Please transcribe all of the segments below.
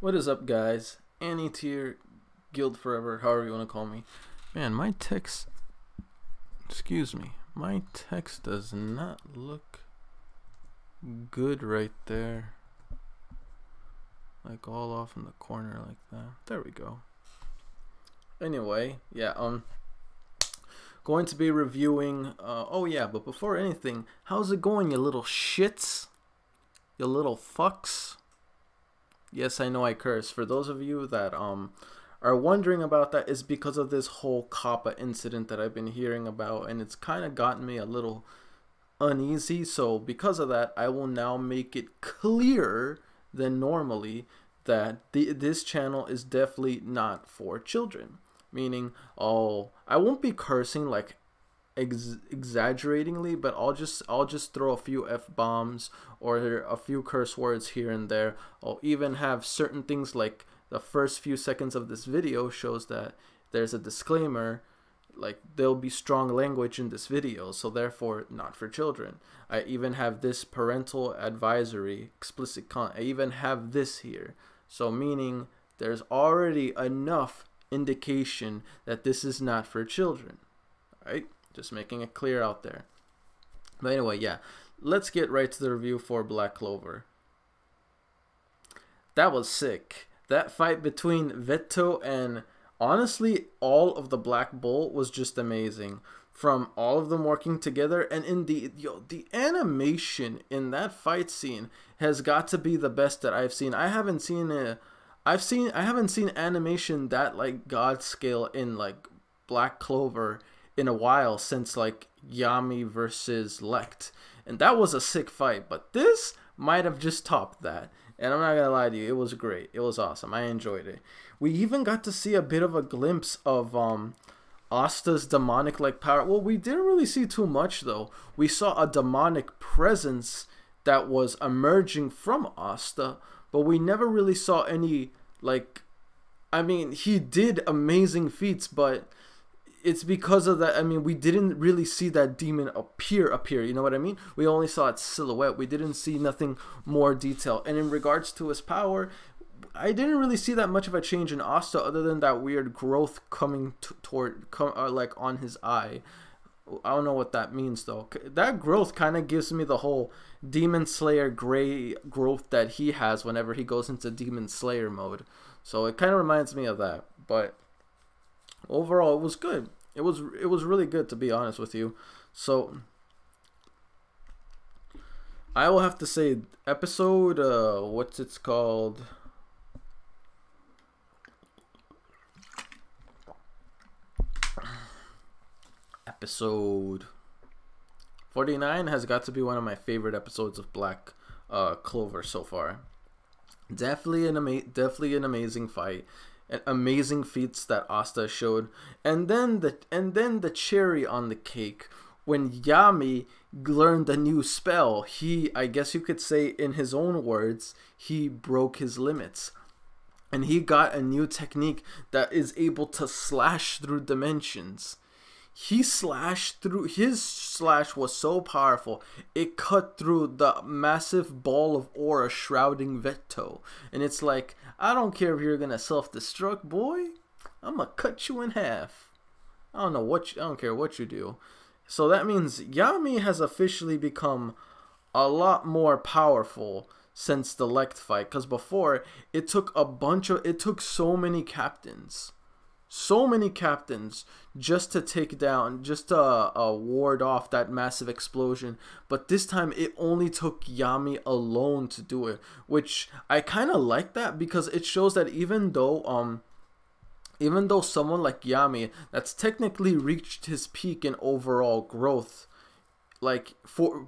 What is up, guys? Annie tier, Guild Forever, however you want to call me. Man, my text, excuse me, my text does not look good right there. Like all off in the corner like that. There we go. Anyway, yeah, going to be reviewing, oh yeah, but before anything, how's it going, you little shits? You little fucks? Yes, I know I curse. For those of you that are wondering about that, is because of this whole Kappa incident that I've been hearing about, and it's kind of gotten me a little uneasy. So because of that, I will now make it clearer than normally that this channel is definitely not for children. Meaning, oh, I won't be cursing like exaggeratingly, but I'll just throw a few f-bombs or a few curse words here and there. I'll even have certain things like the first few seconds of this video shows that there's a disclaimer, like there'll be strong language in this video, so therefore not for children. I even have this parental advisory, explicit content. I even have this here, so meaning there's already enough indication that this is not for children, right? Just making it clear out there. But anyway, yeah, let's get right to the review for Black Clover. That was sick. That fight between Veto and honestly all of the Black Bull was just amazing. From all of them working together, and in the animation in that fight scene has got to be the best that I've seen. I haven't seen animation that like God scale in like Black Clover in a while, since like Yami versus Lect, and that was a sick fight. But this might have just topped that, and I'm not gonna lie to you, it was great. It was awesome. I enjoyed it. We even got to see a bit of a glimpse of Asta's demonic like power. Well, we didn't really see too much though. We saw a demonic presence that was emerging from Asta, but we never really saw any like, I mean, he did amazing feats, but it's because of that. I mean, we didn't really see that demon appear, you know what I mean? We only saw its silhouette. We didn't see nothing more detail. And in regards to his power, I didn't really see that much of a change in Asta, other than that weird growth coming like on his eye. I don't know what that means though. That growth kind of gives me the whole Demon Slayer gray growth that he has whenever he goes into Demon Slayer mode. So it kind of reminds me of that. But overall, it was good. It was really good, to be honest with you. So I will have to say, episode what's it's called? Episode 49 has got to be one of my favorite episodes of Black Clover so far. Definitely an amazing fight. Amazing feats that Asta showed, and then the cherry on the cake when Yami learned a new spell. I guess you could say, in his own words, he broke his limits, and he got a new technique that is able to slash through dimensions. He slashed through, his slash was so powerful, it cut through the massive ball of aura shrouding Veto. And it's like, I don't care if you're gonna self-destruct, boy, I'm gonna cut you in half. I don't care what you do. So that means Yami has officially become a lot more powerful since the Lect fight, because before it took so many captains just to take down, just to ward off that massive explosion. But this time it only took Yami alone to do it, which I kind of like that, because it shows that even though someone like Yami, that's technically reached his peak in overall growth, like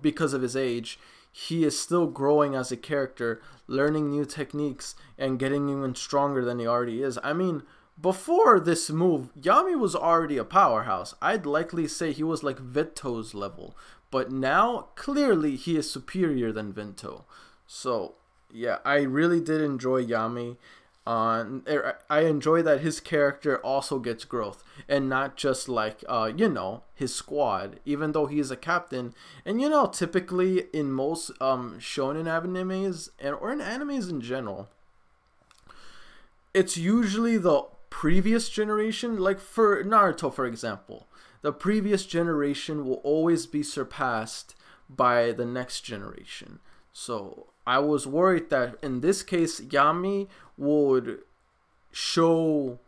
because of his age, he is still growing as a character, learning new techniques and getting even stronger than he already is. I mean, before this move, Yami was already a powerhouse. I'd likely say he was like Veto's level. But now, clearly, he is superior than Veto. So, yeah, I really did enjoy Yami. I enjoy that his character also gets growth. And not just like, you know, his squad. Even though he is a captain. And, you know, typically in most shonen animes, or in animes in general, it's usually the previous generation. Like for Naruto, for example, the previous generation will always be surpassed by the next generation. So I was worried that in this case, Yami would show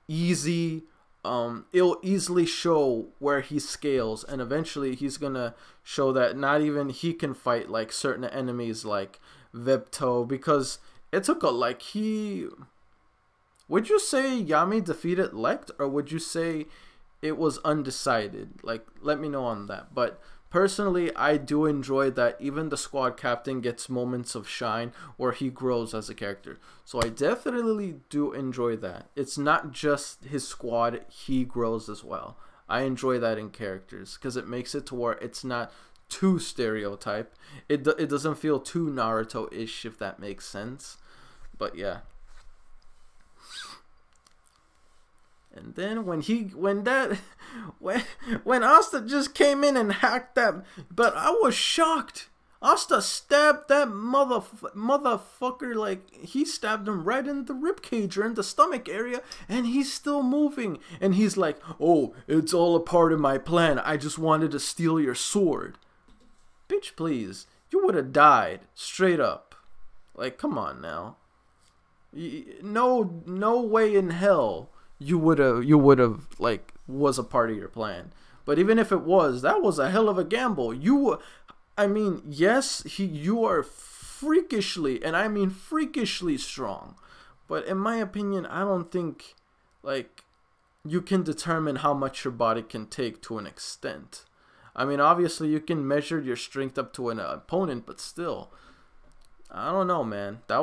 easy, it'll easily show where he scales, and eventually he's gonna show that not even he can fight like certain enemies like Vipto, because it took a like he. Would you say Yami defeated Lect, or would you say it was undecided? Like, let me know on that. But personally, I do enjoy that even the squad captain gets moments of shine where he grows as a character. So I definitely do enjoy that. It's not just his squad, he grows as well. I enjoy that in characters because it makes it to where it's not too stereotype. It doesn't feel too Naruto-ish, if that makes sense. But yeah. And then when Asta just came in and hacked that, but I was shocked. Asta stabbed that motherfucker, like he stabbed him right in the ribcage or in the stomach area, and he's still moving. And he's like, "Oh, it's all a part of my plan. I just wanted to steal your sword." Bitch, please, you would have died straight up. Like, come on now. No way in hell. You would have like was a part of your plan. But even if it was, that was a hell of a gamble. I mean, yes, you are freakishly, and I mean freakishly strong. But in my opinion, I don't think like you can determine how much your body can take to an extent. I mean, obviously you can measure your strength up to an opponent, but still, I don't know, man. That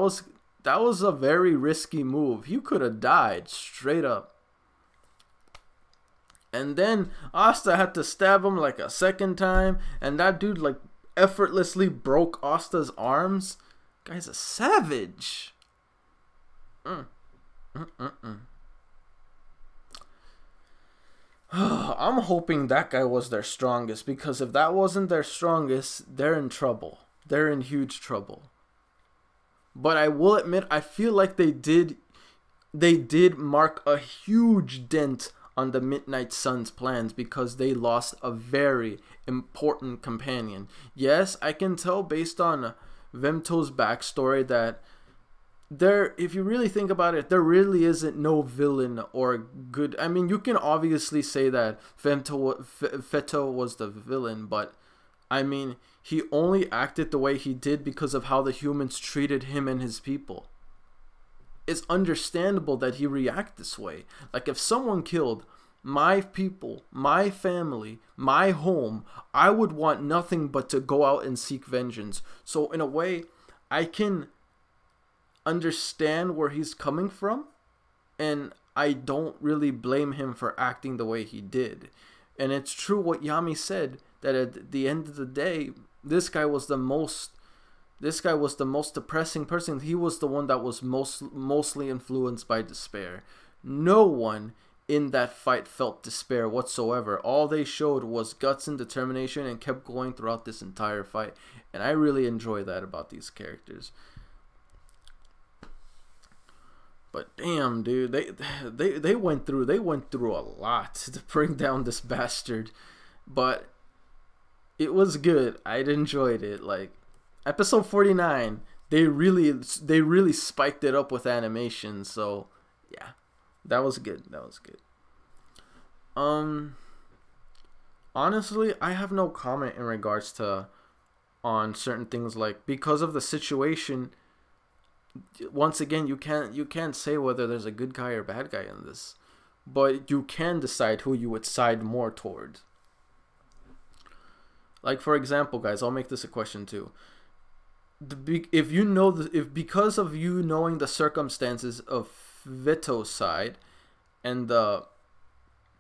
was a very risky move. You could have died straight up. And then Asta had to stab him like a second time. And that dude like effortlessly broke Asta's arms. Guy's a savage. I'm hoping that guy was their strongest. Because if that wasn't their strongest, they're in trouble. They're in huge trouble. But I will admit, I feel like they did mark a huge dent on the Midnight Sun's plans because they lost a very important companion. Yes, I can tell based on Vimto's backstory that if you really think about it, there really isn't no villain or good. I mean, you can obviously say that Feto was the villain, but I mean, he only acted the way he did because of how the humans treated him and his people. It's understandable that he react this way. Like, if someone killed my people, my family, my home, I would want nothing but to go out and seek vengeance. So in a way, I can understand where he's coming from, and I don't really blame him for acting the way he did. And it's true what Yami said, that at the end of the day, this guy was the most depressing person. He was the one that was mostly influenced by despair. No one in that fight felt despair whatsoever. All they showed was guts and determination and kept going throughout this entire fight. And I really enjoy that about these characters. But damn, dude, they went through a lot to bring down this bastard. But it was good. I enjoyed it. Like, episode 49, they really spiked it up with animation. So yeah, that was good. Honestly, I have no comment in regards to on certain things, like because of the situation. Once again, you can't say whether there's a good guy or bad guy in this, but you can decide who you would side more toward. Like, for example, guys, I'll make this a question too. If because of you knowing the circumstances of Vito's side and the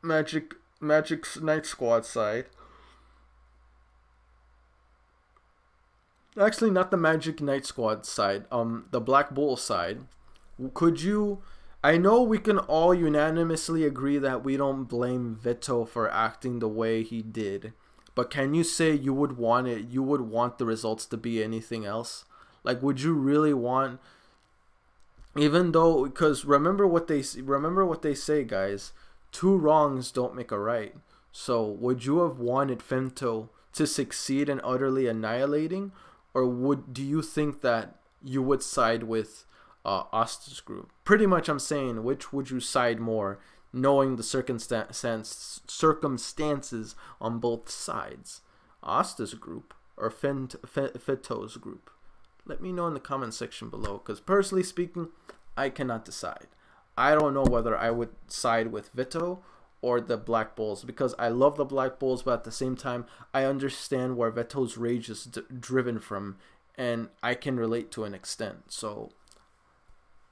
Magic Knight Squad side, actually not the Magic Knight Squad side, the Black Bull side, could you? I know we can all unanimously agree that we don't blame Vito for acting the way he did. But can you say you would want the results to be anything else? Like, would you really want Even though, because remember what they say, guys. Two wrongs don't make a right. So would you have wanted Femto to succeed in utterly annihilating, or do you think that you would side with Asta's group? Pretty much, I'm saying, which would you side more, knowing the circumstances on both sides? Asta's group or Feto's group? Let me know in the comment section below, because personally speaking, I cannot decide. I don't know whether I would side with Vito or the Black Bulls, because I love the Black Bulls, but at the same time, I understand where Veto's rage is driven from, and I can relate to an extent. So,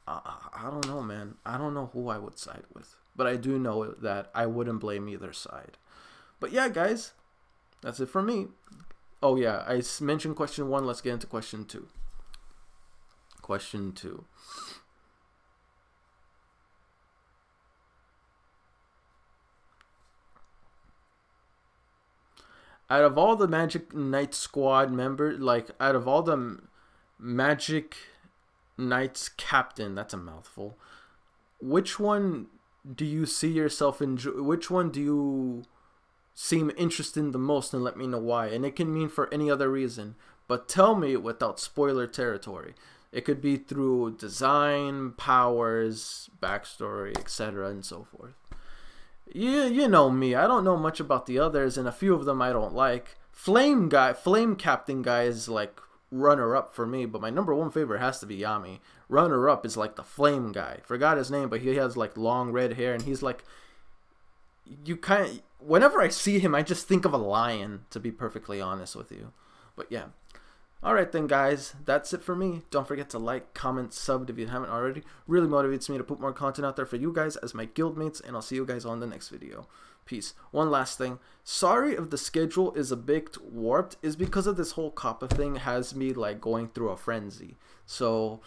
I don't know, man. I don't know who I would side with, but I do know that I wouldn't blame either side. But yeah, guys, that's it for me. Oh yeah, I mentioned question 1. Let's get into question 2. Question 2. Out of all the Magic Knight squad members, like out of all the Magic Knights captain, that's a mouthful, which one do you see yourself enjoy? Which one do you seem interested in the most, and let me know why. And it can mean for any other reason, but tell me without spoiler territory. It could be through design, powers, backstory, etc. and so forth. You know me. I don't know much about the others, and a few of them I don't like. Flame Captain guy is like runner-up for me, but my #1 favorite has to be Yami. Runner-up is like the Flame guy. Forgot his name, but he has like long red hair, and he's like, whenever I see him, I just think of a lion, to be perfectly honest with you. But yeah. Alright then, guys, that's it for me. Don't forget to like, comment, sub if you haven't already. Really motivates me to put more content out there for you guys as my guildmates, and I'll see you guys on the next video. Peace. One last thing. Sorry if the schedule is a bit warped. Is because of this whole Kappa thing has me like going through a frenzy. So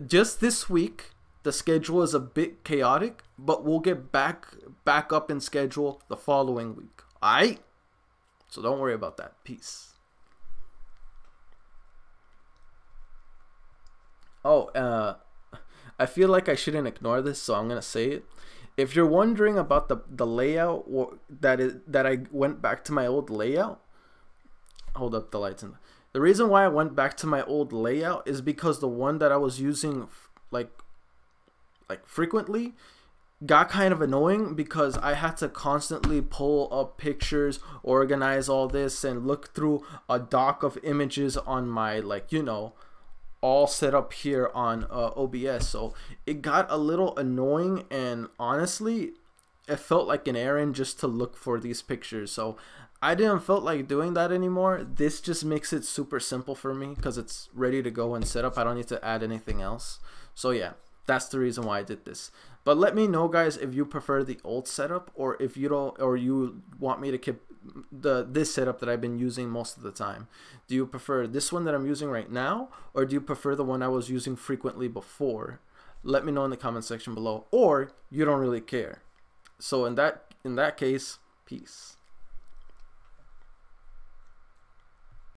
just this week, the schedule is a bit chaotic, but we'll get back up in schedule the following week. Alright? So don't worry about that. Peace. Oh, I feel like I shouldn't ignore this, so I'm gonna say it. If you're wondering about the layout, or that I went back to my old layout, hold up the lights. The reason why I went back to my old layout is because the one that I was using like frequently got kind of annoying, because I had to constantly pull up pictures, organize all this, and look through a dock of images on my, like, you know, all set up here on OBS. So it got a little annoying, and honestly it felt like an errand just to look for these pictures. So I didn't feel like doing that anymore. This just makes it super simple for me because it's ready to go and set up. I don't need to add anything else. So yeah, that's the reason why I did this. But let me know, guys, if you prefer the old setup, or if you don't, or you want me to keep this setup that I've been using most of the time. Do you prefer this one that I'm using right now, or do you prefer the one I was using frequently before? Let me know in the comment section below, or you don't really care. So in that case, peace.